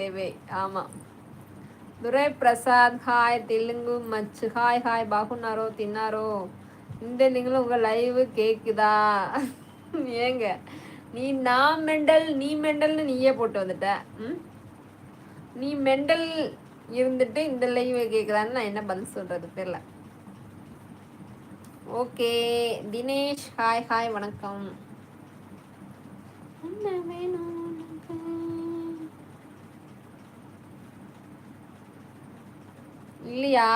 தேவை. ஆமா. துரை பிரசாத் ஹாய். தெலுங்கு மச்சு hi hi. பாகுனாரோ தின்னாரோ. இந்த நீங்களும் உங்க லைவ் கேக்குதா? ஏங்க நீ நான் மெண்டல் நீ மெண்டல்னு நீயே போட்டு வந்துட்ட. நீ மெண்டல் இருந்துட்டு இந்த லைவ் கேக்குதான்னு நான் என்ன பதில் சொல்றது தெரியல. ஓகே தினேஷ் ஹாய் ஹாய் வணக்கம். என்ன வேணும் உனக்கு? இல்லையா?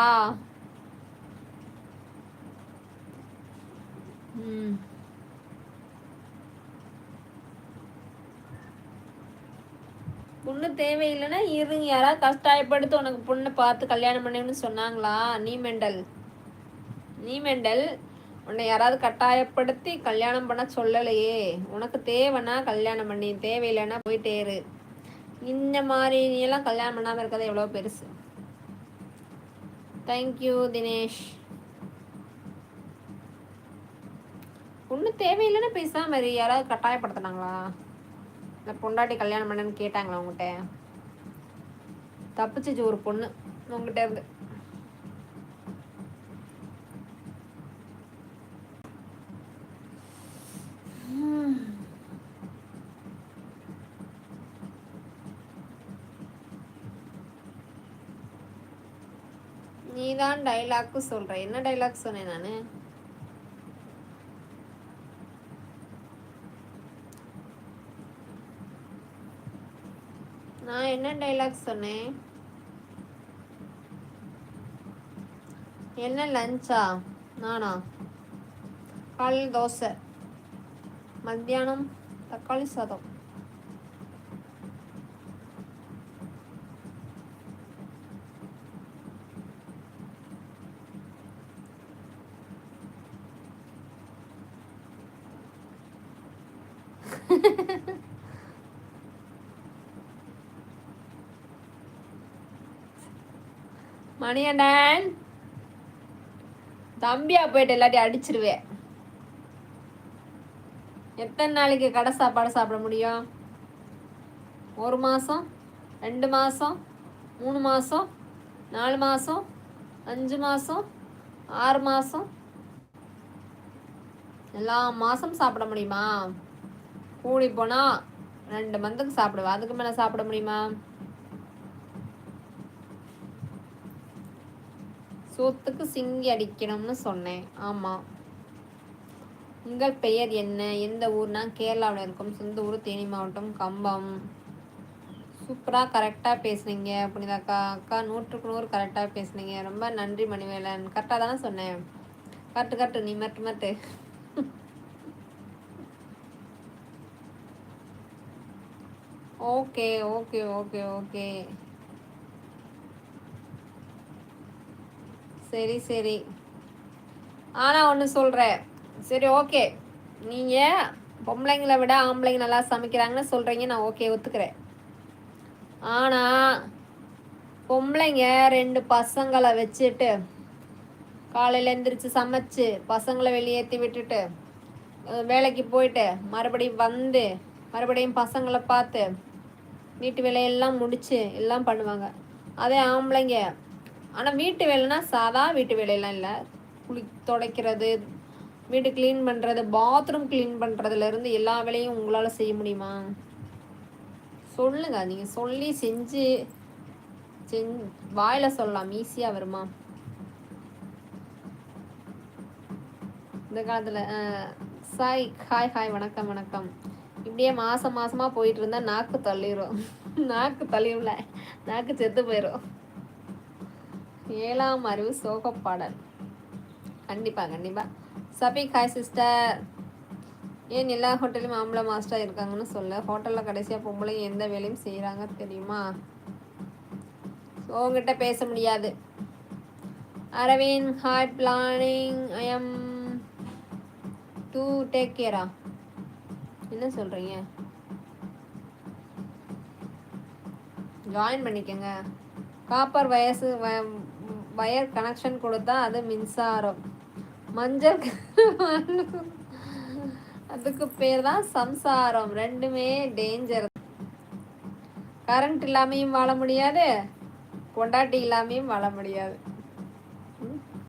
பொண்ணு தேவையில்லைன்னா இருங்க. யாராவது கஷ்டப்படுத்து உனக்கு பொண்ணை பார்த்து கல்யாணம் பண்ணணும்னு சொன்னாங்களா? நீ மெண்டல். உன்னை யாராவது கட்டாயப்படுத்தி கல்யாணம் பண்ண சொல்லலையே. உனக்கு தேவைன்னா கல்யாணம் பண்ணி, தேவையில்லைன்னா போயிட்டே இரு. இந்த மாதிரி நீ எல்லாம் கல்யாணம் பண்ணாமல் இருக்கிறது எவ்வளோ பெருசு. தேங்க்யூ தினேஷ். பொண்ணு தேவையில்லைன்னா பேசாம இரு. யாராவது கட்டாயப்படுத்தினாங்களா? இந்த பொண்டாட்டி கல்யாணம் பண்ணன்னு கேட்டாங்களா உங்ககிட்ட? தப்பிச்சிச்சு ஒரு பொண்ணு உங்ககிட்ட இருந்து. நீ தான் டைலாக்கு சொல்ற. என்ன டைலாக் சொன்னேன் நானு? நான் என்ன டைலாக் சொன்னேன்? என்ன லஞ்சா? நானா? காலையில் தோசை, மத்தியானம் தக்காளி சாதம். மணியண்ணன் தம்பியா போயிட்டு எல்லாத்தையும் அடிச்சிருவேன். எத்தனை நாளைக்கு கடை சாப்பாடு சாப்பிட முடியும்? 1 மாதம், 2 மாதம், 3 மாதம், 4 மாதம், 5 மாதம், 6 மாதம், எல்லா மாதம் சாப்பிட முடியுமா? கூடி போனால் 2 மந்த்துக்கு சாப்பிடுவேன். அதுக்கு மேலே சாப்பிட முடியுமா? சோத்துக்கு சிங்கி அடிக்கணும்னு சொன்னேன். ஆமாம். உங்கள் பெயர் என்ன? எந்த ஊர்னா? கேரளாவில் இருக்கும். சொந்த ஊர் தேனி மாவட்டம் கம்பம். சூப்பராக கரெக்டாக பேசுனீங்க புனிதாக்கா. அக்கா 100க்கு 100 கரெக்டாக பேசுனீங்க. ரொம்ப நன்றி மணிவேலன். கரெக்டாக தானே சொன்னேன்? கரெக்டு நீ மட்டு ஓகே ஓகே ஓகே ஓகே சரி சரி. ஆனால் ஒன்று சொல்கிறேன். சரி ஓகே, நீங்கள் பொம்பளைங்களை விட ஆம்பளைங்க நல்லா சமைக்கிறாங்கன்னு சொல்கிறீங்க. நான் ஓகே ஒத்துக்கிறேன். ஆனால் பொம்பளைங்க 2 பசங்களை வச்சுட்டு காலையில் எழுந்திரிச்சு சமைச்சு பசங்களை வெளியேற்றி விட்டுட்டு வேலைக்கு போயிட்டு மறுபடியும் வந்து மறுபடியும் பசங்களை பார்த்து வீட்டு வேலையெல்லாம் முடித்து எல்லாம் பண்ணுவாங்க. அதே ஆம்பளைங்க ஆனால் வீட்டு வேலைன்னா சாதா வீட்டு வேலையெல்லாம் இல்லை. துடைக்கிறது, வீடு க்ளீன் பண்ணுறது, பாத்ரூம் க்ளீன் பண்ணுறதுலேருந்து எல்லா வேலையும் உங்களால் செய்ய முடியுமா? சொல்லுங்க. நீங்கள் சொல்லி செஞ்சு வாயில் சொல்லலாம், ஈஸியாக வருமா? இந்த காலத்தில் சாய் ஹாய் ஹாய் வணக்கம் வணக்கம். இப்படியே மாதமாக போயிட்டு இருந்தால் நாக்கு தள்ளிடும். நாக்கு தள்ளிடும்ல, நாக்கு செத்து போயிடும். 7ஆம் அறிவு சோகப்பாடல். கண்டிப்பாக. Shafiq hi sister. ஏன் எல்லா ஹோட்டலையும் ஆம்பளை மாஸ்டர் இருக்காங்கன்னு சொல்ல. ஹோட்டலில் கடைசியாக பொம்பளை எந்த வேலையும் செய்கிறாங்க தெரியுமா? உங்ககிட்ட பேச முடியாது. Aravind hi. Planning I am to take கேரா. என்ன சொல்கிறீங்க? ஜாயின் பண்ணிக்கங்க. காப்பர் வயர் கனெக்ஷன் கொடுத்தா அது மின்சாரம். மஞ்சள் அதுக்கு பேர் தான் சம்சாரம். ரெண்டுமே டேஞ்சர். கரண்ட் இல்லாமையும் வாழ முடியாது, பொண்டாட்டி இல்லாமையும் வாழ முடியாது.